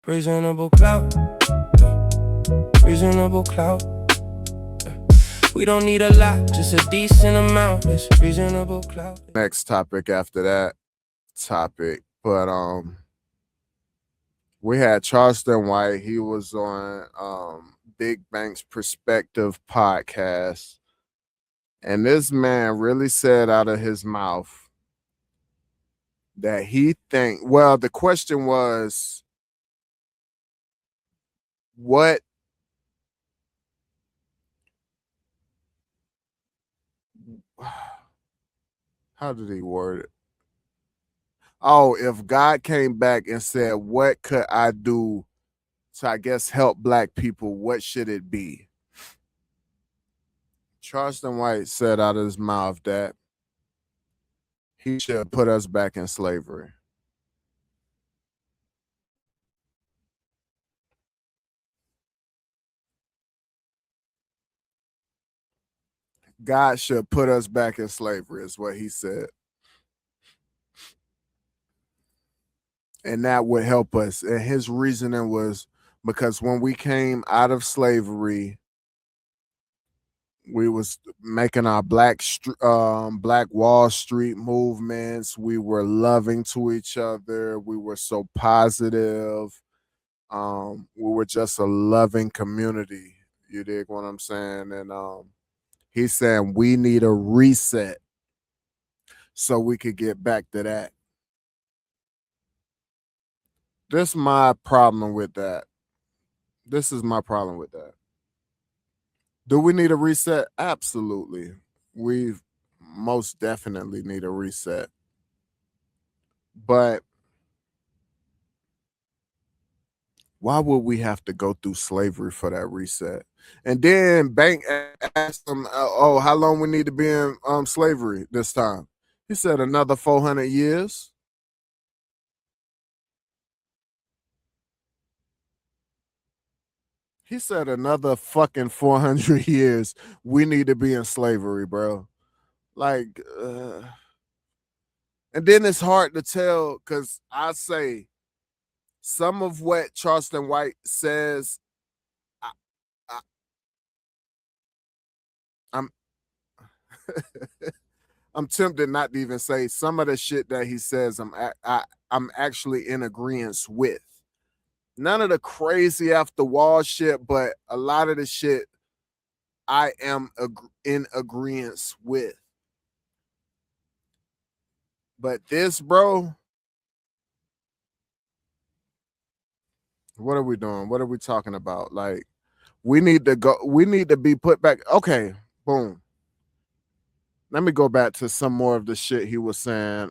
Reasonable clout. Reasonable clout. We don't need a lot, just a decent amount. It's reasonable clout. Next topic after that topic. But we had Charleston White. He was on Big Bank's Perspective podcast. And this man really said out of his mouth that he the question was, how did he word it? Oh, if God came back and said, what could I do to, I guess, help black people, what should it be? Charleston White said out of his mouth that he should put us back in slavery. God should put us back in slavery is what he said. And that would help us. And his reasoning was because when we came out of slavery, we was making our Black Wall Street movements. We were loving to each other. We were so positive. We were just a loving community. You dig what I'm saying? And he's saying we need a reset so we could get back to that. This is my problem with that. Do we need a reset? Absolutely. We most definitely need a reset. But why would we have to go through slavery for that reset? And then Bank asked him, oh, how long we need to be in slavery this time? He said another 400 years. He said another fucking 400 years we need to be in slavery, bro. Like, and then it's hard to tell because I say some of what Charleston White says, I'm I'm tempted not to even say some of the shit that he says I'm actually in agreement with. None of the crazy off the wall shit, but a lot of the shit I am in agreement with. But this, bro, what are we doing? What are we talking about? Like, we need to be put back. Okay, boom. Let me go back to some more of the shit he was saying.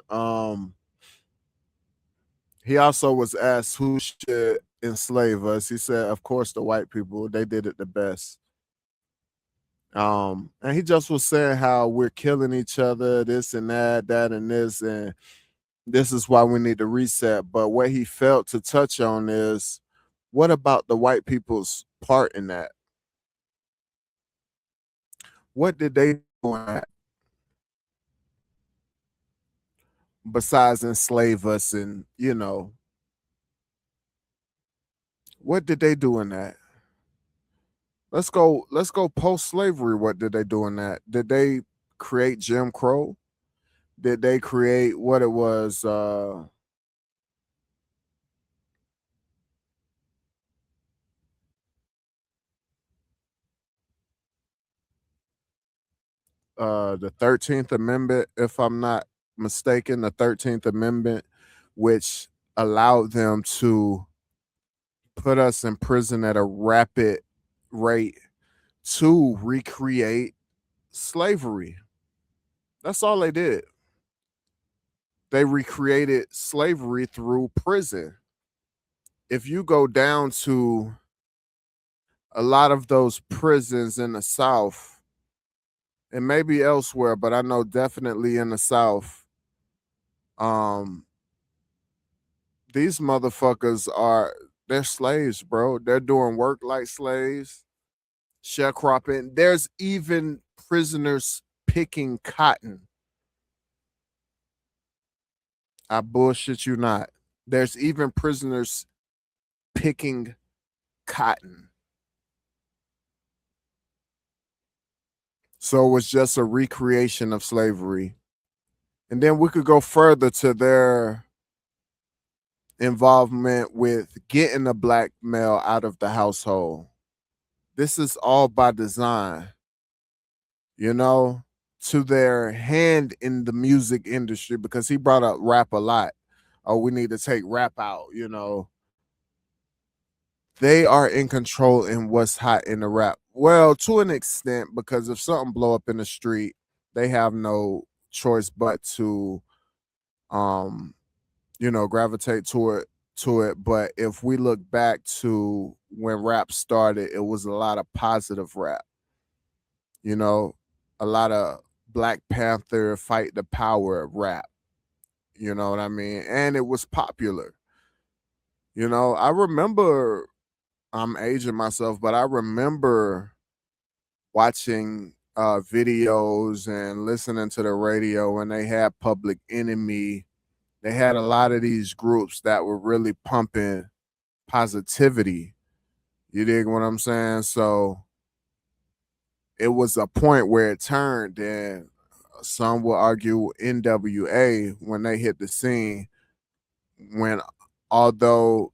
He also was asked who should enslave us. He said, of course, the white people, they did it the best. And he just was saying how we're killing each other, this and that and this, and this is why we need to reset. But what he failed to touch on is, what about the white people's part in that? What did they do in that? Besides enslave us and, what did they do in that? Let's go post-slavery. What did they do in that? Did they create Jim Crow? Did they create what it was? The 13th Amendment, if I'm not mistaken, the 13th Amendment, which allowed them to put us in prison at a rapid rate to recreate slavery. That's all they did. They recreated slavery through prison. If you go down to a lot of those prisons in the South, and maybe elsewhere, but I know definitely in the South, these motherfuckers they're slaves, bro. They're doing work like slaves, sharecropping. There's even prisoners picking cotton. I bullshit you not. There's even prisoners picking cotton. So it was just a recreation of slavery. And then we could go further to their involvement with getting a black male out of the household. This is all by design, you know, to their hand in the music industry, because he brought up rap a lot. Oh, we need to take rap out, you know. They are in control in what's hot in the rap. Well, to an extent, because if something blow up in the street, they have no choice but to um gravitate to it. But if we look back to when rap started, it was a lot of positive rap, you know, a lot of Black Panther fight the power rap, you know what I mean? And it was popular. You know, I remember, I'm aging myself, but I remember watching videos and listening to the radio when they had Public Enemy. They had a lot of these groups that were really pumping positivity. You dig what I'm saying? So it was a point where it turned, and some will argue NWA, when they hit the scene, when although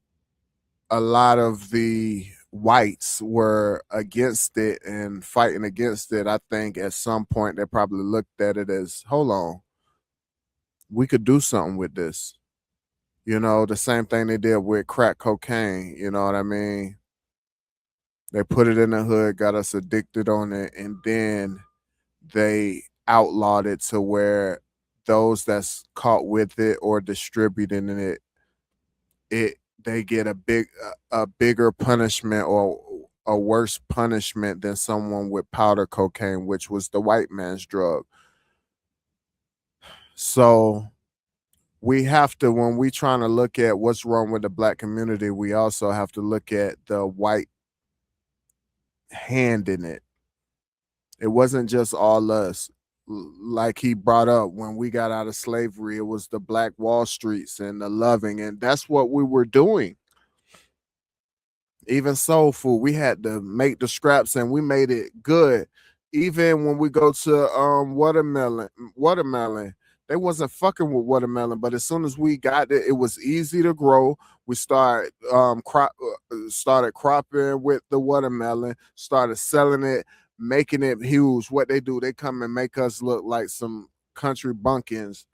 a lot of the whites were against it and fighting against it, I think at some point they probably looked at it as, hold on, we could do something with this. You know, the same thing they did with crack cocaine, you know what I mean? They put it in the hood, got us addicted on it, and then they outlawed it to where those that's caught with it or distributing it they get a bigger punishment, or a worse punishment than someone with powder cocaine, which was the white man's drug. So we have to, when we trying to look at what's wrong with the black community, we also have to look at the white hand in it. It wasn't just all us. Like he brought up, when we got out of slavery, it was the Black Wall Streets and the loving, and that's what we were doing. Even soul food, we had to make the scraps and we made it good. Even when we go to watermelon, they wasn't fucking with watermelon, but as soon as we got it, it was easy to grow. We started cropping with the watermelon, started selling it, making it huge. What they do, they come and make us look like some country bumpkins,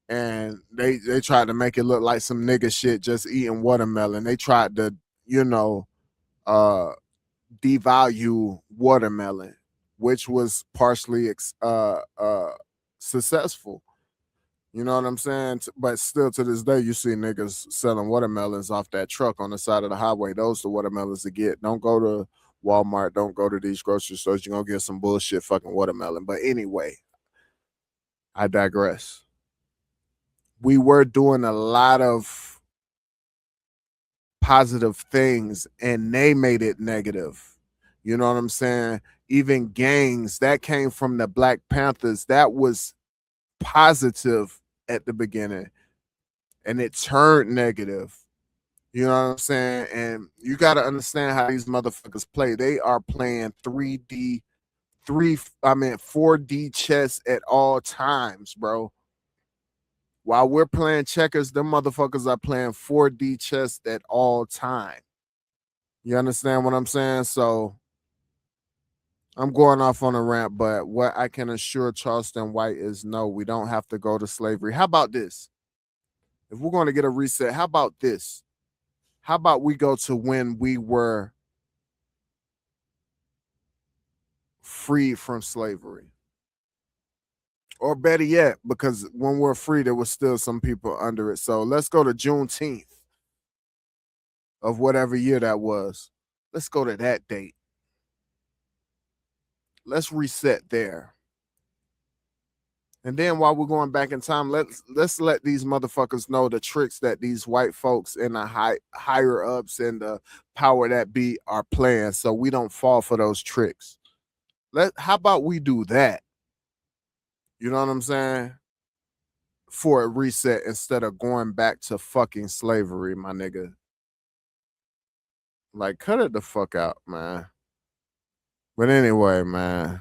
and they tried to make it look like some nigga shit just eating watermelon. They tried to, you know, uh devalue watermelon, which was partially successful. You know what I'm saying? But still to this day, you see niggas selling watermelons off that truck on the side of the highway. Those are the watermelons to get. Don't go to Walmart. Don't go to these grocery stores. You're going to get some bullshit fucking watermelon. But anyway, I digress. We were doing a lot of positive things and they made it negative. You know what I'm saying? Even gangs that came from the Black Panthers, that was positive at the beginning and it turned negative. You know what I'm saying? And you got to understand how these motherfuckers play. They are playing 4D chess at all times, bro. While we're playing checkers, them motherfuckers are playing 4D chess at all time. You understand what I'm saying? So I'm going off on a rant, but what I can assure Charleston White is no, we don't have to go to slavery. How about this? If we're going to get a reset, how about this? How about we go to when we were freed from slavery? Or better yet, because when we're free, there was still some people under it. So let's go to Juneteenth of whatever year that was. Let's go to that date. Let's reset there. And then while we're going back in time, let's let these motherfuckers know the tricks that these white folks and the higher ups and the power that be are playing, so we don't fall for those tricks. How about we do that? You know what I'm saying? For a reset instead of going back to fucking slavery, my nigga. Like, cut it the fuck out, man. But anyway, man,